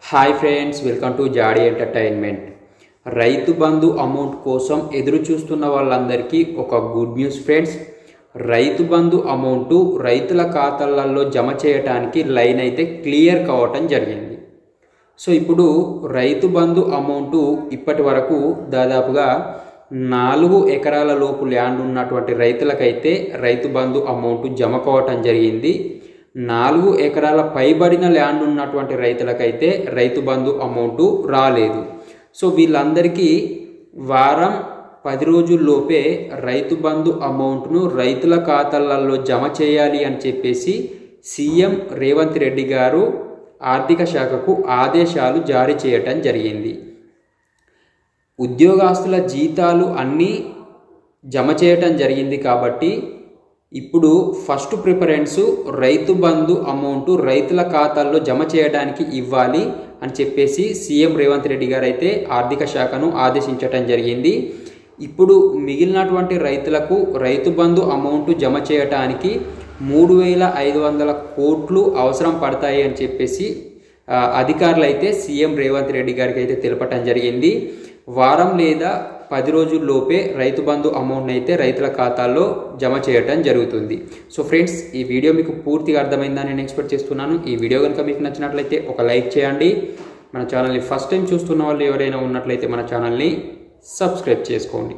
Hi friends, welcome to Jaadi entertainment. Rythu Bandhu amount కోసం ఎదురు చూస్తున్న వాళ్ళందరికీ ఒక గుడ్ న్యూస్ ఫ్రెండ్స్. రైతు బంధు అమౌంట్ రైతుల ఖాతాలలో జమ చేయడానికి లైన్ అయితే క్లియర్ కావటం జరిగింది. సో ఇప్పుడు రైతు బంధు అమౌంట్ ఇప్పటి వరకు దాదాపుగా 4 ఎకరాల లోపు ల్యాండ్ ఉన్నటువంటి రైతులకైతే రైతు బంధు అమౌంట్ జమ కావటం జరిగింది. 4 ఎకరాల పైబడిన ల్యాండ్ ఉన్నటువంటి రైతులకైతే రైతు బంధు అమౌంట్ రాలేదు. సో వీళ్ళందరికీ వారం 10 రోజుల్లోపే రైతు బంధు అమౌంట్ను రైతుల ఖాతాలలో జమ చేయాలి అని చెప్పేసి సీఎం రేవంత్ రెడ్డి గారు ఆర్థిక శాఖకు ఆదేశాలు జారీ చేయటం జరిగింది. ఉద్యోగస్తుల జీతాలు అన్నీ జమ చేయటం జరిగింది కాబట్టి ఇప్పుడు ఫస్ట్ ప్రిఫరెన్స్ రైతు బంధు అమౌంట్ రైతుల ఖాతాల్లో జమ చేయడానికి ఇవ్వాలి అని చెప్పేసి సీఎం రేవంత్ రెడ్డి గారు అయితే ఆర్థిక శాఖను ఆదేశించటం జరిగింది. ఇప్పుడు మిగిలినటువంటి రైతులకు రైతు బంధు అమౌంట్ జమ చేయడానికి 3,500 కోట్లు అవసరం పడతాయి అని చెప్పేసి అధికారులు అయితే సీఎం రేవంత్ రెడ్డి గారికి అయితే తెలపటం జరిగింది. వారం లేదా 10 రోజుల్లోపే రైతు బంధు అమౌంట్ అయితే రైతుల ఖాతాల్లో జమ చేయటం జరుగుతుంది. సో ఫ్రెండ్స్, ఈ వీడియో మీకు పూర్తిగా అర్థమైందని నేను ఎక్స్పెక్ట్ చేస్తున్నాను. ఈ వీడియో కనుక మీకు నచ్చినట్లయితే ఒక లైక్ చేయండి. మన ఛానల్ని ఫస్ట్ టైం చూస్తున్న వాళ్ళు ఎవరైనా ఉన్నట్లయితే మన ఛానల్ని సబ్స్క్రైబ్ చేసుకోండి.